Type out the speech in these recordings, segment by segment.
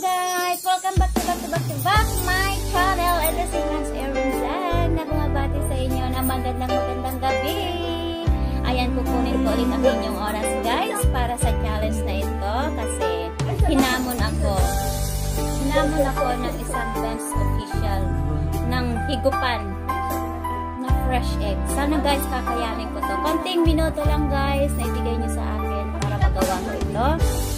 guys! Welcome back to my channel and the Singles Aaron Vlog na bumabati sa inyo na magandang gabi. Ayan, kukunin ko ulit ang inyong oras guys para sa challenge na ito kasi hinamon ako ng isang Ben's official ng higupan na fresh egg. Sana guys kakayanin ko to. Konting minuto lang guys na ibigay nyo sa akin para magawa ko ito.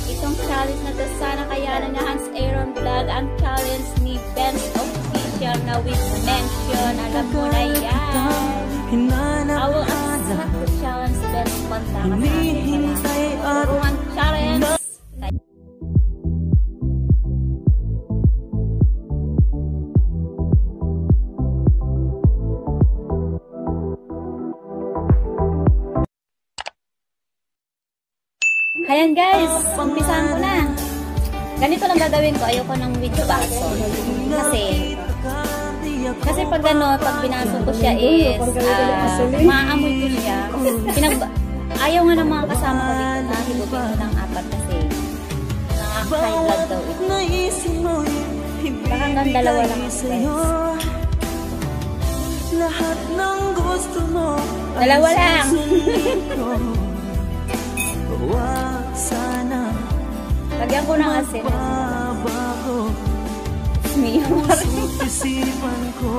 Itong challenge na to, sana kayanan na Hans Aaron Vlog ang challenge ni Ben's official na with mention. Alam mo na yan. I will accept the challenge Ben's punta ka sa akin pala. Turungan challenge. Ayan guys, umpisahan ko na. Ganito lang gagawin ko. Ayoko ng with baso. Kasi pag pag binaso ko siya is maamoy ko siya. Ayaw nga ng mga kasama ko dito na higupin ko ng apat kasi nakaka-high blood daw ito. Baka hanggang dalawa lang ang friends. Dalawa lang. Lagyan ko ng asin. Isipan ko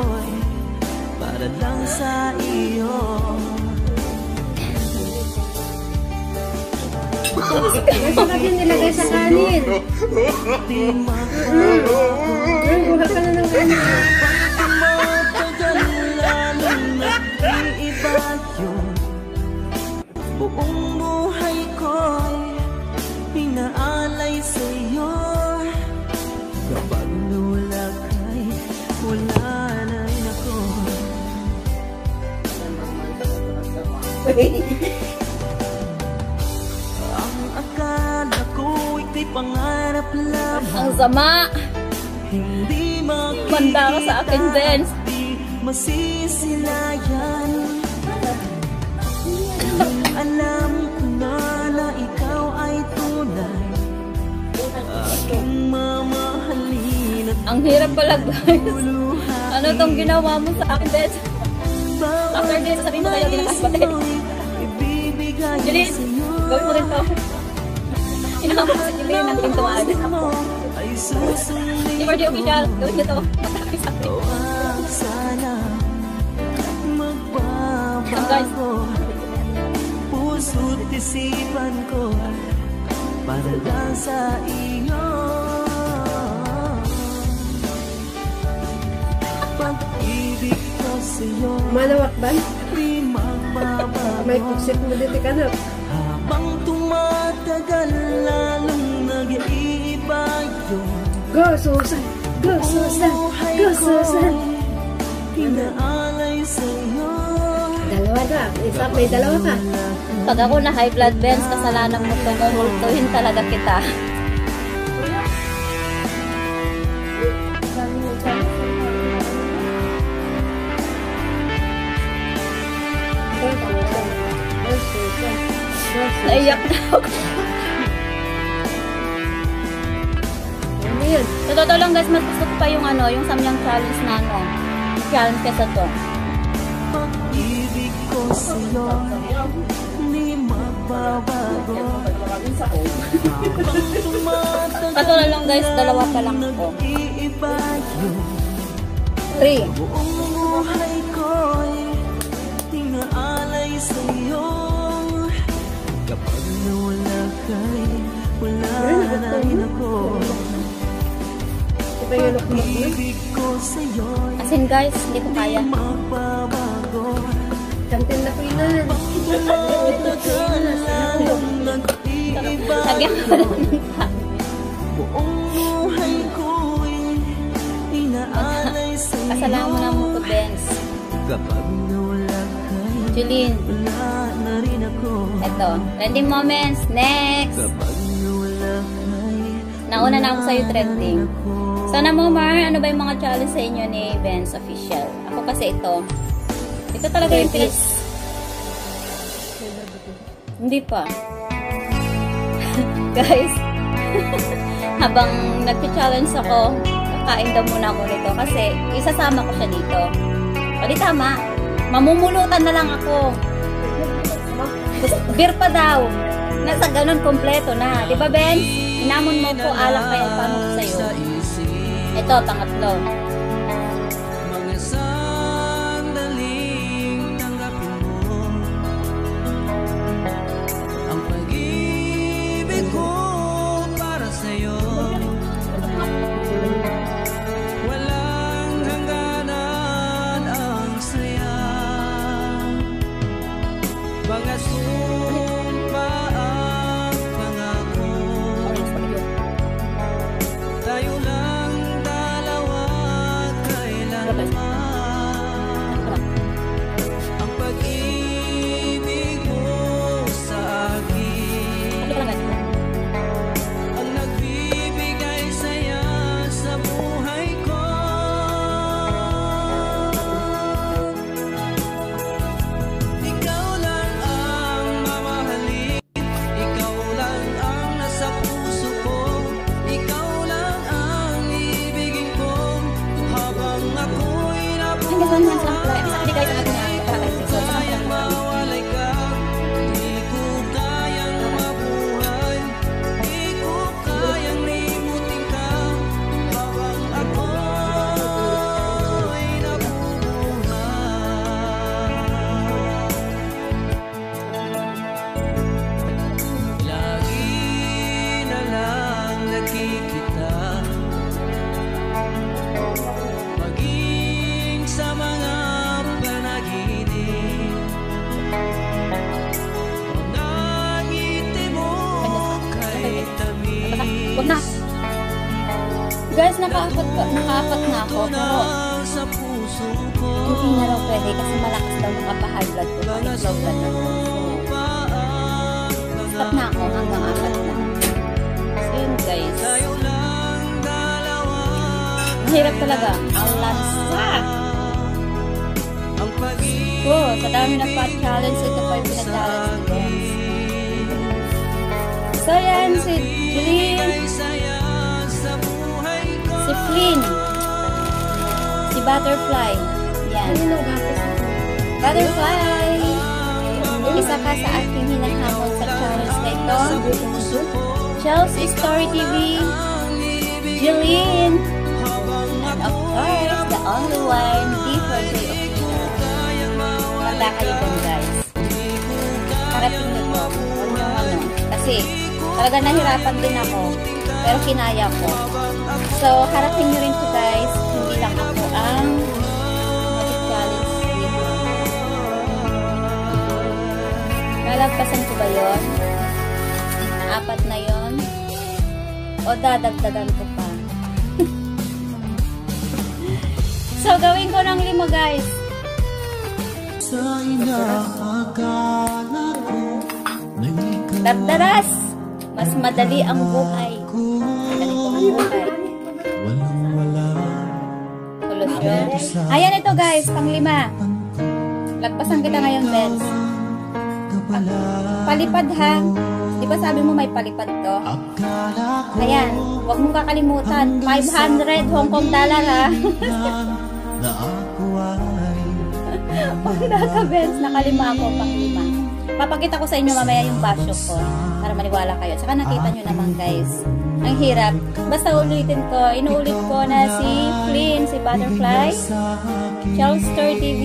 para lang sa iyo. Lagyan nilagay sa kanin. Buha ka na ng kanin. Buong buhay ko'y pinaalay sa'yo. Kapag nawala ka'y wala na rin ako. Ang akala ko ika'y pangarap lamang. Ang sama! Hindi Manda ka sa akin, Ben's. Masisilayan. Alam ko na ikaw ay tunay, aking mamahalin at ang hirap pala guys. Ano tong ginawa mo sa akin, Ben's? After this, sabihin mo kayo ginakasbatid. Julie, gawin mo rin to. Inakamot ko sa Julie ng pintuan. Di ba di official? Gawin nyo to. Matapis sa akin. Guys, puso't isipan ko para lang sa iyo. Pag-ibig ko sa'yo Manawak ba? di magbabago. May puksit mo dito ka na. Habang tumatagal lalong nag-iiba yun. Go, Susan! Go, Susan! Go, Susan! Pinaalay sa'yo. Dalawa na. Isa, may dalawa ka. pag ako na high blood, Ben's, kasalanan mo ito. Mumultuhin talaga kita. Naiyak na ako. Ano yun? Sa totoo lang guys, mas gusto ko pa yung yung samyang challenge na challenge kesa to. Pag-ibig ko sa'yo di magbabago. Katulad lang guys, dalawa pa lang ako. 3. Buong buhay ko'y tinaalay sa'yo. Kapag nawala ka'y wala na rin ako. Pag-ibig ko sa'yo As in guys, hindi ko kaya. magbabago. Kantin na ko yun. Lagyan ko lang ng Buong buhay ko'y inaalay sa'yo. kasalanan mo ko, Ben's. Kapag nawala ka'y Julene, wala na rin ako. eto. Trending moments. Next. Kapag nawala ka'y Nauna na ako sa'yo trending. Sana mo, Mar, ano ba yung mga challenge sa inyo ni Ben's official? Ako kasi ito. Ito talaga yung pinas... Hindi pa. Guys, habang nag-challenge ako, kakain daw muna ako nito kasi isasama ko siya dito. O di tama, mamumulutan na lang ako. Beer pa daw. Nasa ganun kompleto na. Di ba, Ben? Hinamon mo ko, alak kaya paano ko sa'yo. Ito, pangatlo. Mga sandaling tanggapin mo ang pag-ibig ko para sa'yo. Walang hangganan ang saya. Mga sumpa ang pangako. Tayo lang dalawa kailanman. Ang pag-ibig mo sa akin ang nagbibigay saya sa buhay ko. Ikaw lang ang mamahalin, ikaw lang ang nasa puso ko, ikaw lang ang ibigin ko habang ako'y Hanggang saan lang pala. Sabi guys, ang ating nakaka-episode. Sa mga mawalay ka. Di ko kayang mabuhay, di ko kayang limutin ka habang ako'y nabubuhay. Lagi na lang nagkikita, maging sa mga panaginip. Mga ngiti mo kay tamis. Wag na. Guys, nakaapat na ako. Pero Sa puso ko hindi na raw pwede kasi malakas daw makapahal blood ko. Low blood ako. Stop na ako hanggang 4 na. So yun guys. tayo lang dalawa. Ang hirap talaga. Ang lansa. Ang pag-ibig Sa dami ng pa-challenge, ito pa yung pinag-challenge ko. So yan, si Jeline, saya sa buhay ko. si Flynn, si Butterfly. Yan. Butterfly! Isa ka sa aking hinahamon sa challenge na ito. Chelsea Story TV, Jeline, and of course, the only one, D4J Official. Mata kayo dun guys. Parating nyo to. Huwag nyo ano. Kasi, talaga nahirapan din ako. Pero kinaya ko. So, harapin nyo rin to guys. Hindi lang ako ang mag-challenge dito. Nalagpasan ko ba yun? 4 na yun? O dadagdagan ko pa? So, gawin ko ng 5 guys. Sa inaakala ko na ikaw Dardaras! Mas madali ang buhay. Madali ko ang buhay. walang-wala. Solusyon. Ayan ito guys, pang-5. Lagpasan kita ngayon, Benz. Palipad ha. Di ba sabi mo may palipad to? Akala ko Ayan, huwag mong kakalimutan. 500 Hong Kong dollar ha. na ako ay Pag naka-Benz, nakalima ako, pang-5. Papakita ko sa inyo mamaya yung basyo ko para maniwala kayo. Saka nakita nyo naman guys. Ang hirap. Basta ulitin ko. Inuulit ko na si Flynn, si Butterfly, Charles Story TV,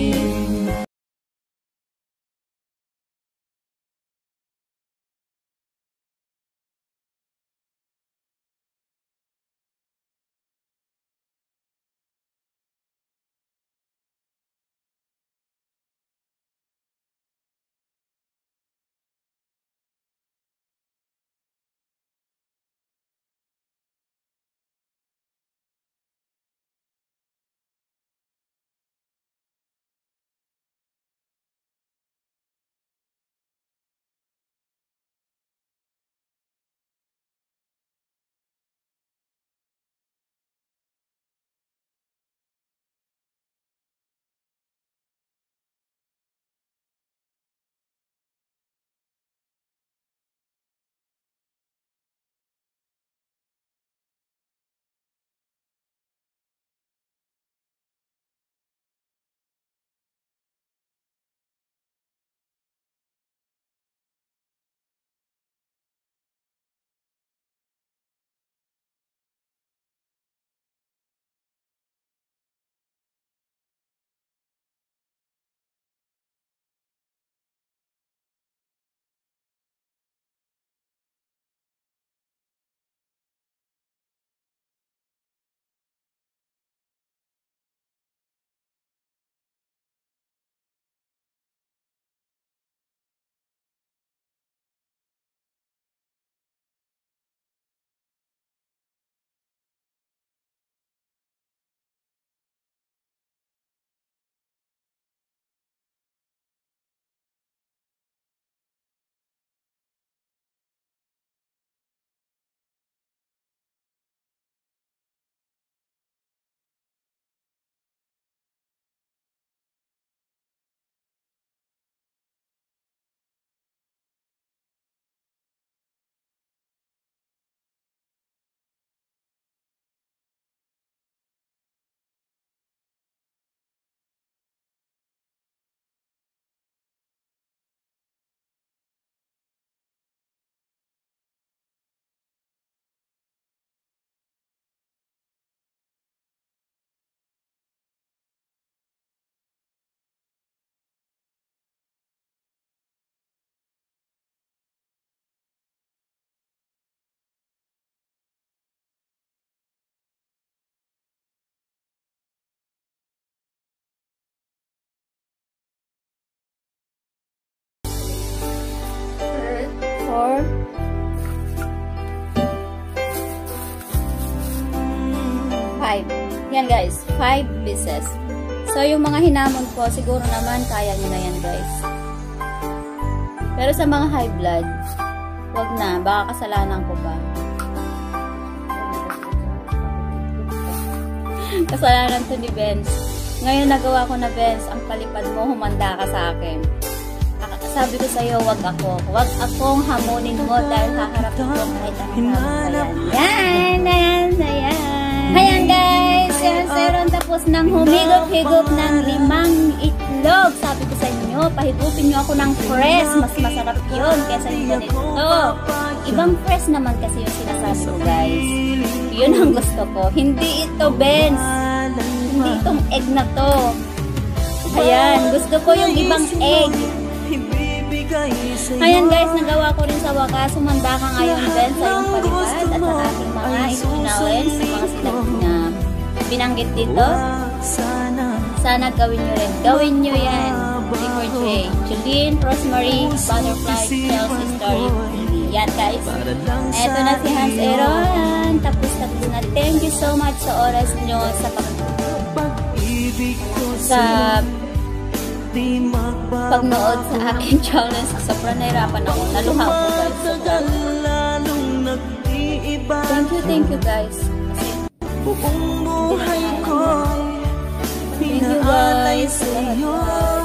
5. Yan guys, 5 pieces. So, yung mga hinamon ko, siguro naman kaya nyo na yan guys. Pero sa mga high blood, wag na, baka kasalanan ko pa. Kasalanan to ni Benz. Ngayon nagawa ko na, Benz, ang palipad mo, humanda ka sa akin. Sabi ko sa'yo, wag ako. Wag akong hamunin mo dahil haharapin ko kahit ang yan. Ayan guys, yan Seron tapos nang humigop-higop ng 5 itlog. Sabi ko sa inyo, pahigupin nyo ako ng fresh. Mas masarap yun kesa yung ganito. Ibang fresh naman kasi yung sinasabi ko guys. Yun ang gusto ko. Hindi ito, Benz. Hindi itong egg na to. Ayan, gusto ko yung ibang egg. Ayan guys, nagawa ko rin sa wakas. Sumanda ka ngayon, Benz, sa iyong palipad at sa aking mga itinawins, sa mga sinabi na binanggit dito. Sana gawin nyo rin. Gawin nyo yan. Liquor J, Julian, Rosemary, Butterfly, Chelsea, Story, yan guys. Eto na si Hans Aaron. Tapos na. Thank you so much sa oras nyo sa pagnood sa aking challenge. Sobrang nahirapan ako. Naluha ko guys. Thank you guys. Thank you guys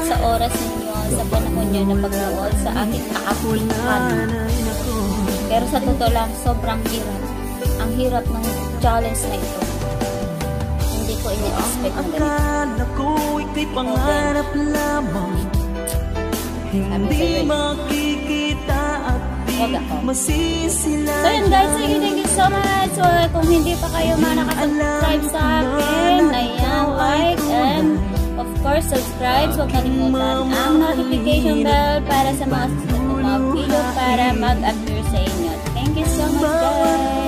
sa oras ninyo, sa panahon nyo na pagnood sa aking kaapulihan. Pero sa totoo lang, sobrang hirap. Ang hirap ng challenge na ito. Hindi ko ini-expect na ganito. Pangarap lamang hindi makikita at di masisilayan. So yun guys, thank you so much. So kung hindi pa kayo nakasubscribe sa akin, ayan, like and of course subscribe. So kalimutan ang notification bell para sa mga susunod na video para mag-appear sa inyo. Thank you so much guys.